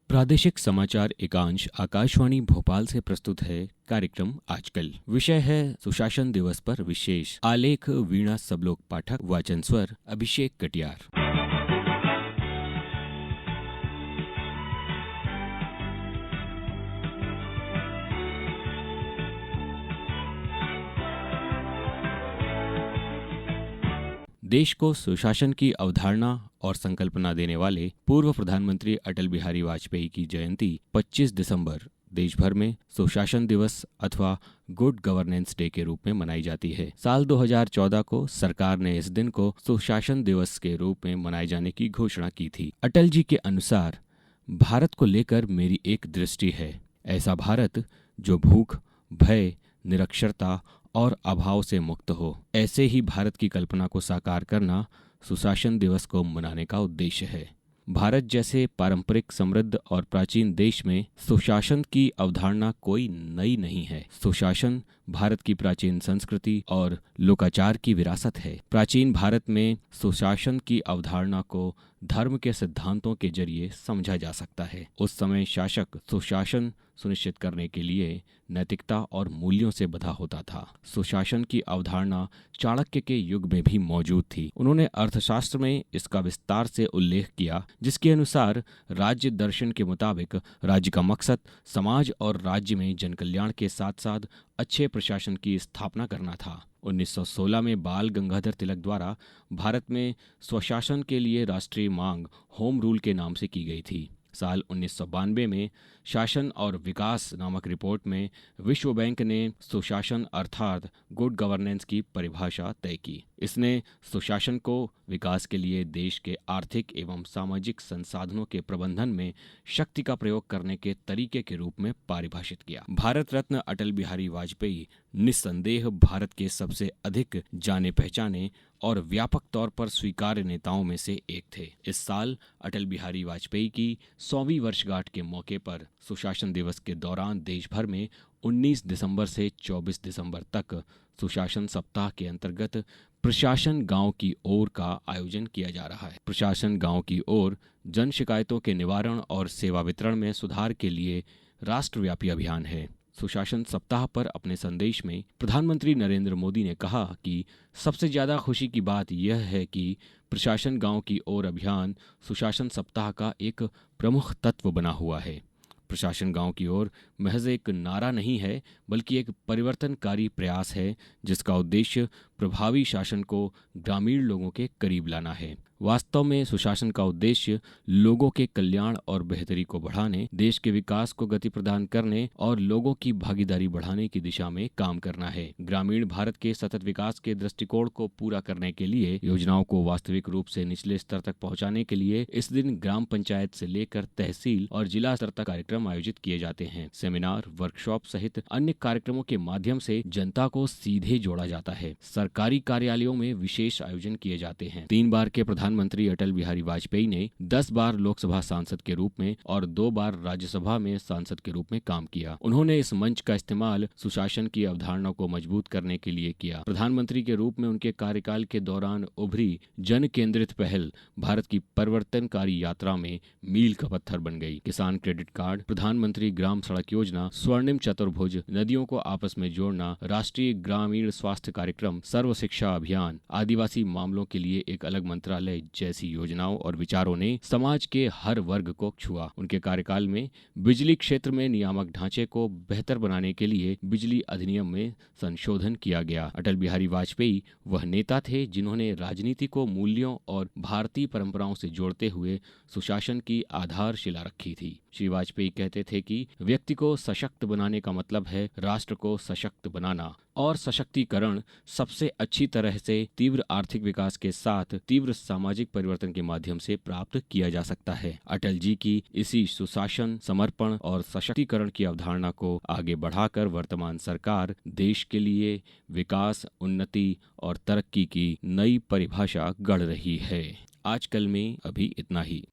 प्रादेशिक समाचार एकांश आकाशवाणी भोपाल से प्रस्तुत है कार्यक्रम आजकल। विषय है सुशासन दिवस पर विशेष। आलेख वीणा सबलोक पाठक, वाचन स्वर अभिषेक कटियार। देश को सुशासन की अवधारणा और संकल्पना देने वाले पूर्व प्रधानमंत्री अटल बिहारी वाजपेयी की जयंती 25 दिसंबर देश भर में सुशासन दिवस अथवा गुड गवर्नेंस डे के रूप में मनाई जाती है। साल 2014 को सरकार ने इस दिन को सुशासन दिवस के रूप में मनाए जाने की घोषणा की थी। अटल जी के अनुसार, भारत को लेकर मेरी एक दृष्टि है, ऐसा भारत जो भूख, भय, निरक्षरता और अभाव से मुक्त हो। ऐसे ही भारत की कल्पना को साकार करना सुशासन दिवस को मनाने का उद्देश्य है। भारत जैसे पारंपरिक, समृद्ध और प्राचीन देश में सुशासन की अवधारणा कोई नई नहीं है। सुशासन भारत की प्राचीन संस्कृति और लोकाचार की विरासत है। प्राचीन भारत में सुशासन की अवधारणा को धर्म के सिद्धांतों के जरिए समझा जा सकता है। उस समय शासक सुशासन सुनिश्चित करने के लिए नैतिकता और मूल्यों से बंधा होता था। सुशासन की अवधारणा चाणक्य के युग में भी मौजूद थी। उन्होंने अर्थशास्त्र में इसका विस्तार से उल्लेख किया, जिसके अनुसार राज्य दर्शन के मुताबिक राज्य का मकसद समाज और राज्य में जनकल्याण के साथ साथ अच्छे प्रशासन की स्थापना करना था। 1916 में बाल गंगाधर तिलक द्वारा भारत में स्वशासन के लिए राष्ट्रीय मांग होम रूल के नाम से की गई थी। साल 1992 में शासन और विकास नामक रिपोर्ट में विश्व बैंक ने सुशासन अर्थात गुड गवर्नेंस की परिभाषा तय की। इसने सुशासन को विकास के लिए देश के आर्थिक एवं सामाजिक संसाधनों के प्रबंधन में शक्ति का प्रयोग करने के तरीके के रूप में परिभाषित किया। भारत रत्न अटल बिहारी वाजपेयी निस्संदेह भारत के सबसे अधिक जाने पहचाने और व्यापक तौर पर स्वीकार्य नेताओं में से एक थे। इस साल अटल बिहारी वाजपेयी की 100वीं वर्षगांठ के मौके पर सुशासन दिवस के दौरान देश भर में 19 दिसंबर से 24 दिसंबर तक सुशासन सप्ताह के अंतर्गत प्रशासन गांव की ओर का आयोजन किया जा रहा है। प्रशासन गांव की ओर जन शिकायतों के निवारण और सेवा वितरण में सुधार के लिए राष्ट्रव्यापी अभियान है। सुशासन सप्ताह पर अपने संदेश में प्रधानमंत्री नरेंद्र मोदी ने कहा कि सबसे ज्यादा खुशी की बात यह है कि प्रशासन गांव की ओर अभियान सुशासन सप्ताह का एक प्रमुख तत्व बना हुआ है। प्रशासन गांव की ओर महज एक नारा नहीं है, बल्कि एक परिवर्तनकारी प्रयास है, जिसका उद्देश्य प्रभावी शासन को ग्रामीण लोगों के करीब लाना है। वास्तव में सुशासन का उद्देश्य लोगों के कल्याण और बेहतरी को बढ़ाने, देश के विकास को गति प्रदान करने और लोगों की भागीदारी बढ़ाने की दिशा में काम करना है। ग्रामीण भारत के सतत विकास के दृष्टिकोण को पूरा करने के लिए योजनाओं को वास्तविक रूप से निचले स्तर तक पहुंचाने के लिए इस दिन ग्राम पंचायत से लेकर तहसील और जिला स्तर तक कार्यक्रम आयोजित किए जाते हैं। सेमिनार, वर्कशॉप सहित अन्य कार्यक्रमों के माध्यम से जनता को सीधे जोड़ा जाता है। सरकारी कार्यालयों में विशेष आयोजन किए जाते हैं। 3 बार के प्रधानमंत्री अटल बिहारी वाजपेयी ने 10 बार लोकसभा सांसद के रूप में और 2 बार राज्यसभा में सांसद के रूप में काम किया। उन्होंने इस मंच का इस्तेमाल सुशासन की अवधारणा को मजबूत करने के लिए किया। प्रधानमंत्री के रूप में उनके कार्यकाल के दौरान उभरी जन केंद्रित पहल भारत की परिवर्तनकारी यात्रा में मील का पत्थर बन गई। किसान क्रेडिट कार्ड, प्रधानमंत्री ग्राम सड़क योजना, स्वर्णिम चतुर्भुज, नदियों को आपस में जोड़ना, राष्ट्रीय ग्रामीण स्वास्थ्य कार्यक्रम, सर्व शिक्षा अभियान, आदिवासी मामलों के लिए एक अलग मंत्रालय जैसी योजनाओं और विचारों ने समाज के हर वर्ग को छुआ। उनके कार्यकाल में बिजली क्षेत्र में नियामक ढांचे को बेहतर बनाने के लिए बिजली अधिनियम में संशोधन किया गया। अटल बिहारी वाजपेयी वह नेता थे जिन्होंने राजनीति को मूल्यों और भारतीय परंपराओं से जोड़ते हुए सुशासन की आधारशिला रखी थी। श्री वाजपेयी कहते थे कि व्यक्ति को सशक्त बनाने का मतलब है राष्ट्र को सशक्त बनाना, और सशक्तिकरण सबसे अच्छी तरह से तीव्र आर्थिक विकास के साथ तीव्र सामाजिक परिवर्तन के माध्यम से प्राप्त किया जा सकता है। अटल जी की इसी सुशासन, समर्पण और सशक्तिकरण की अवधारणा को आगे बढ़ाकर वर्तमान सरकार देश के लिए विकास, उन्नति और तरक्की की नई परिभाषा गढ़ रही है। आजकल में अभी इतना ही।